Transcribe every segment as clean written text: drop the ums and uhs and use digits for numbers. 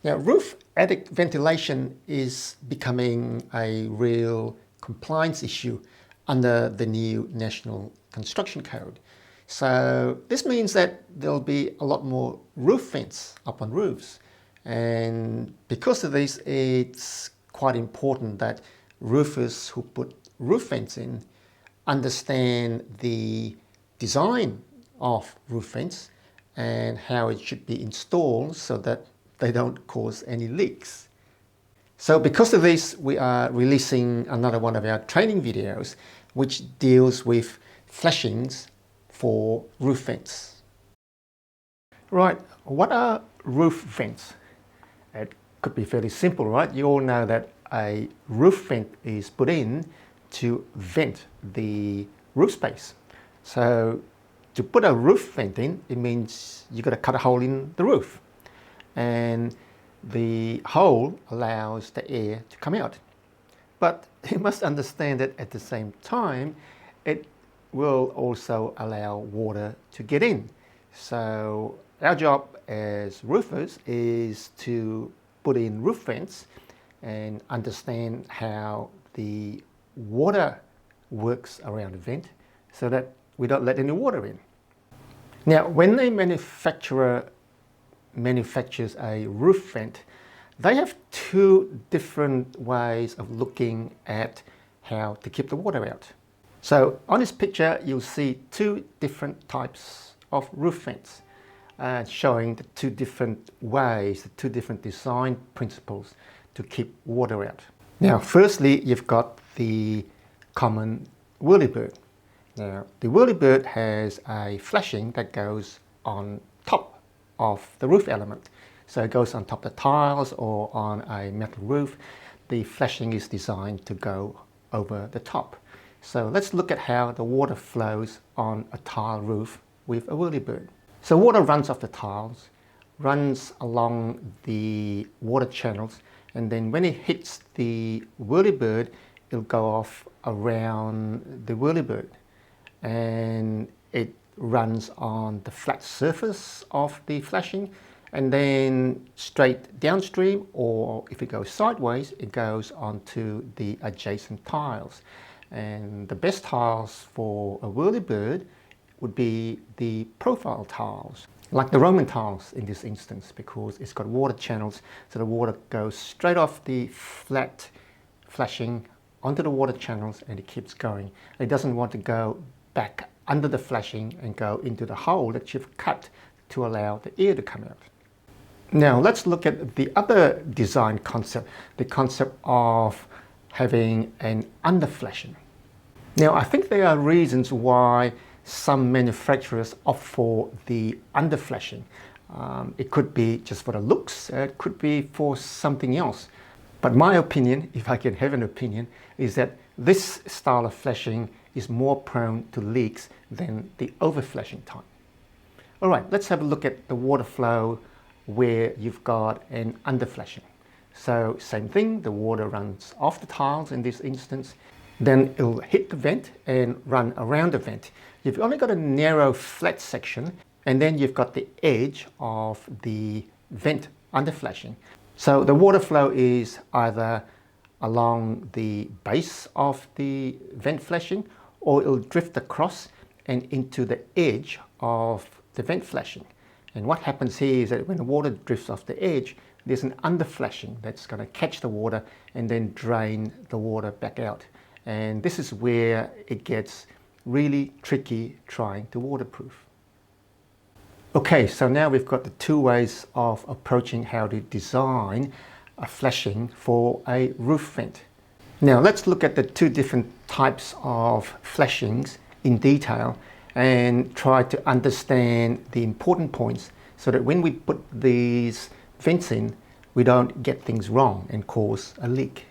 Now, roof attic ventilation is becoming a real compliance issue under the new National Construction Code. So this means that there'll be a lot more roof vents up on roofs. And because of this, it's quite important that roofers who put roof vents in understand the design of roof vents and how it should be installed so that they don't cause any leaks. So because of this, we are releasing another one of our training videos which deals with flashings for roof vents. Right, what are roof vents? It could be fairly simple, right? You all know that a roof vent is put in to vent the roof space. So to put a roof vent in, it means you've got to cut a hole in the roof. And the hole allows the air to come out. But you must understand that at the same time, it will also allow water to get in. So our job as roofers is to put in roof vents and understand how the water works around the vent so that we don't let any water in. Now, when a manufacturer manufactures a roof vent, they have two different ways of looking at how to keep the water out. So on this picture, you'll see two different types of roof vents showing the two different ways, the two different design principles to keep water out. Now, firstly, you've got the common whirlybird. Now, the whirlybird has a flashing that goes on top of the roof element. So it goes on top of the tiles or on a metal roof. The flashing is designed to go over the top. So let's look at how the water flows on a tile roof with a whirlybird. So water runs off the tiles, runs along the water channels, and then when it hits the whirlybird, it'll go off around the whirlybird. And it runs on the flat surface of the flashing and then straight downstream, or if it goes sideways, it goes onto the adjacent tiles. And the best tiles for a whirlybird would be the profile tiles, like the Roman tiles in this instance, because it's got water channels, so the water goes straight off the flat flashing onto the water channels and it keeps going. It doesn't want to go back under the flashing and go into the hole that you've cut to allow the air to come out. Now let's look at the other design concept, the concept of having an underflashing. Now I think there are reasons why some manufacturers opt for the underflashing. It could be just for the looks, it could be for something else. But my opinion, if I can have an opinion, is that this style of flashing is more prone to leaks than the overflashing type. All right, let's have a look at the water flow where you've got an underflashing. So same thing, the water runs off the tiles in this instance, then it'll hit the vent and run around the vent. You've only got a narrow flat section, and then you've got the edge of the vent underflashing. So the water flow is either along the base of the vent flashing, or it'll drift across and into the edge of the vent flashing. And what happens here is that when the water drifts off the edge, there's an underflashing that's going to catch the water and then drain the water back out. And this is where it gets really tricky trying to waterproof. Okay, so now we've got the two ways of approaching how to design a flashing for a roof vent. Now let's look at the two different types of flashings in detail and try to understand the important points so that when we put these vents in, we don't get things wrong and cause a leak.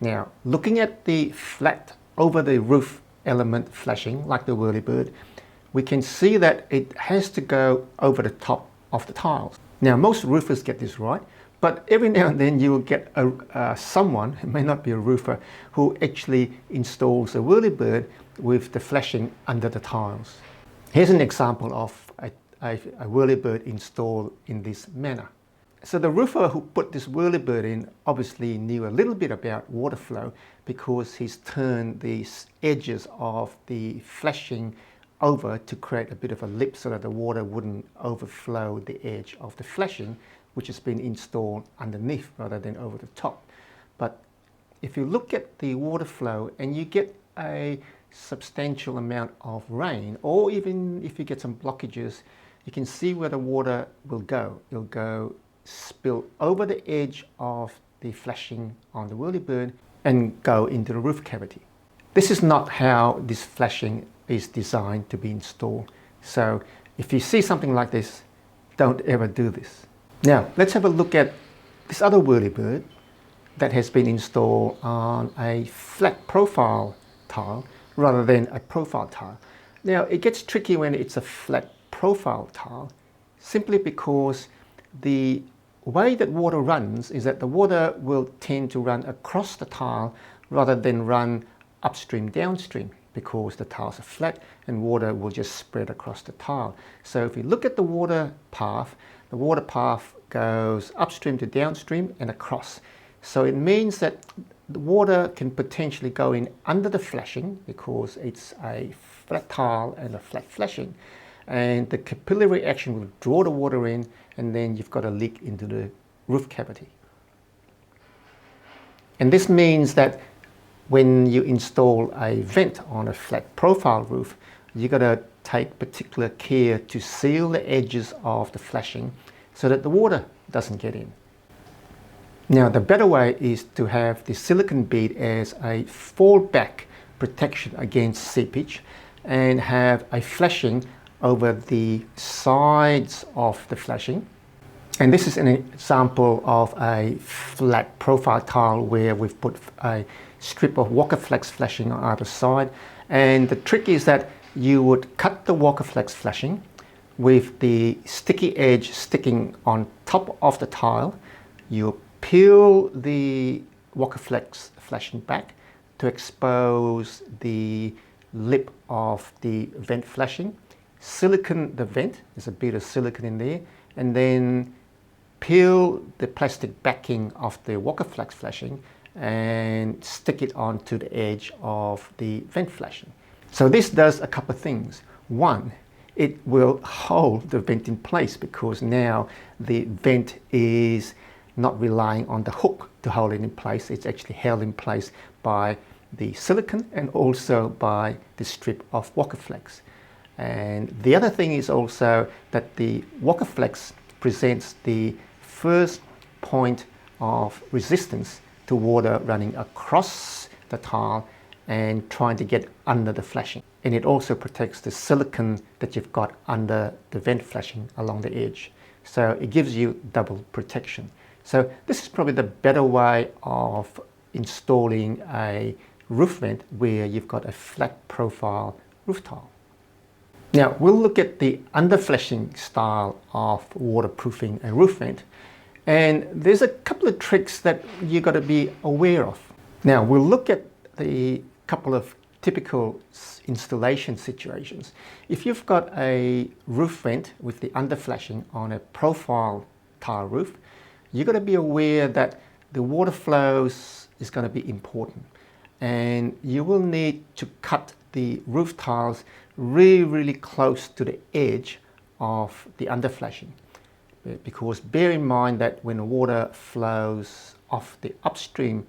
Now, looking at the flat over the roof element flashing, like the whirlybird, we can see that it has to go over the top of the tiles. Now, most roofers get this right, but every now and then you will get someone, it may not be a roofer, who actually installs a whirlybird with the flashing under the tiles. Here's an example of a whirlybird installed in this manner. So the roofer who put this whirlybird in obviously knew a little bit about water flow, because he's turned these edges of the flashing over to create a bit of a lip so that the water wouldn't overflow the edge of the flashing, which has been installed underneath rather than over the top. But if you look at the water flow and you get a substantial amount of rain, or even if you get some blockages, you can see where the water will go. It'll go spill over the edge of the flashing on the whirlybird and go into the roof cavity. This is not how this flashing is designed to be installed. So if you see something like this, don't ever do this. Now let's have a look at this other whirlybird that has been installed on a flat profile tile rather than a profile tile. Now it gets tricky when it's a flat profile tile, simply because the way that water runs is that the water will tend to run across the tile rather than run upstream downstream, because the tiles are flat and water will just spread across the tile. So if you look at the water path goes upstream to downstream and across. So it means that the water can potentially go in under the flashing, because it's a flat tile and a flat flashing, and the capillary action will draw the water in, and then you've got a leak into the roof cavity. And this means that when you install a vent on a flat profile roof, you've got to take particular care to seal the edges of the flashing so that the water doesn't get in. Now the better way is to have the silicone bead as a fallback protection against seepage, and have a flashing over the sides of the flashing. And this is an example of a flat profile tile where we've put a strip of Walker-Flex flashing on either side. And the trick is that you would cut the Walker-Flex flashing with the sticky edge sticking on top of the tile. You peel the Walker-Flex flashing back to expose the lip of the vent flashing. Silicone the vent, there's a bit of silicone in there, and then peel the plastic backing of the Walker-Flex flashing and stick it onto the edge of the vent flashing. So this does a couple of things. One, it will hold the vent in place, because now the vent is not relying on the hook to hold it in place. It's actually held in place by the silicone and also by the strip of Walker-Flex. And the other thing is also that the Walker-Flex presents the first point of resistance to water running across the tile and trying to get under the flashing. And it also protects the silicone that you've got under the vent flashing along the edge. So it gives you double protection. So this is probably the better way of installing a roof vent where you've got a flat profile roof tile. Now we'll look at the underflashing style of waterproofing a roof vent, and there's a couple of tricks that you've got to be aware of. Now we'll look at the couple of typical installation situations. If you've got a roof vent with the underflashing on a profile tile roof, you've got to be aware that the water flows is going to be important, and you will need to cut the roof tiles really close to the edge of the underflashing, because bear in mind that when water flows off the upstream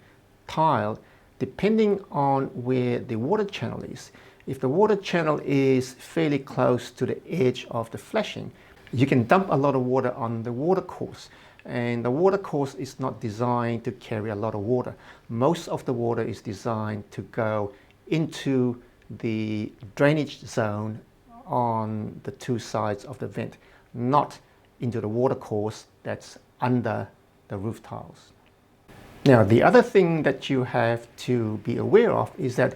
tile, depending on where the water channel is, if the water channel is fairly close to the edge of the flashing, you can dump a lot of water on the water course, and the water course is not designed to carry a lot of water. Most of the water is designed to go into the drainage zone on the two sides of the vent, not into the water course that's under the roof tiles. Now the other thing that you have to be aware of is that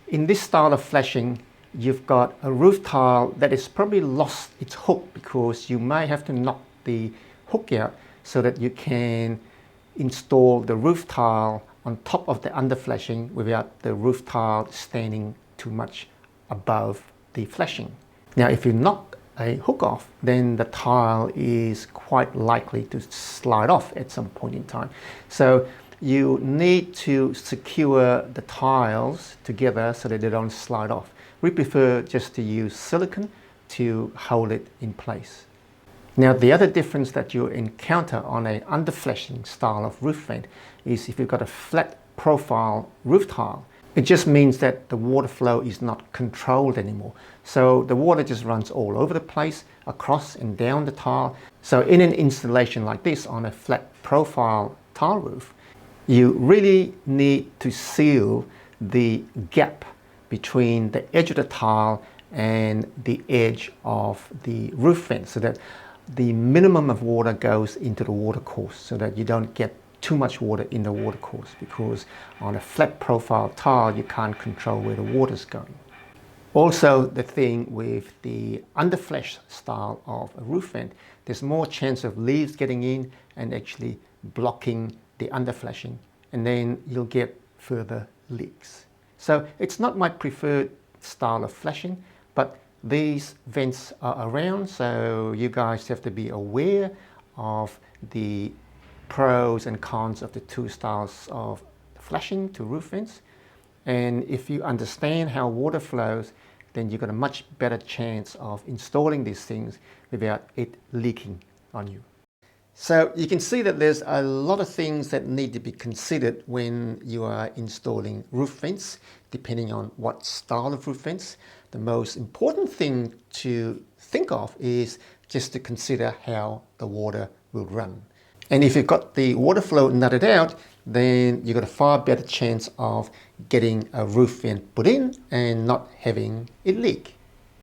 in this style of flashing, you've got a roof tile that has probably lost its hook, because you may have to knock the hook out so that you can install the roof tile on top of the underflashing without the roof tile standing too much above the flashing. Now if you knock a hook off, then the tile is quite likely to slide off at some point in time. So you need to secure the tiles together so that they don't slide off. We prefer just to use silicone to hold it in place. Now, the other difference that you encounter on a underflashing style of roof vent is if you've got a flat profile roof tile, it just means that the water flow is not controlled anymore. So the water just runs all over the place, across and down the tile. So in an installation like this on a flat profile tile roof, you really need to seal the gap between the edge of the tile and the edge of the roof vent so that the minimum of water goes into the water course, so that you don't get too much water in the water course, because on a flat profile tile you can't control where the water's going. Also, the thing with the underflash style of a roof vent, there's more chance of leaves getting in and actually blocking the underflashing, and then you'll get further leaks. So it's not my preferred style of flashing, but these vents are around, so you guys have to be aware of the pros and cons of the two styles of flashing to roof vents. And if you understand how water flows, then you've got a much better chance of installing these things without it leaking on you. So you can see that there's a lot of things that need to be considered when you are installing roof vents, depending on what style of roof vents. The most important thing to think of is just to consider how the water will run. And if you've got the water flow nutted out, then you've got a far better chance of getting a roof vent put in and not having it leak.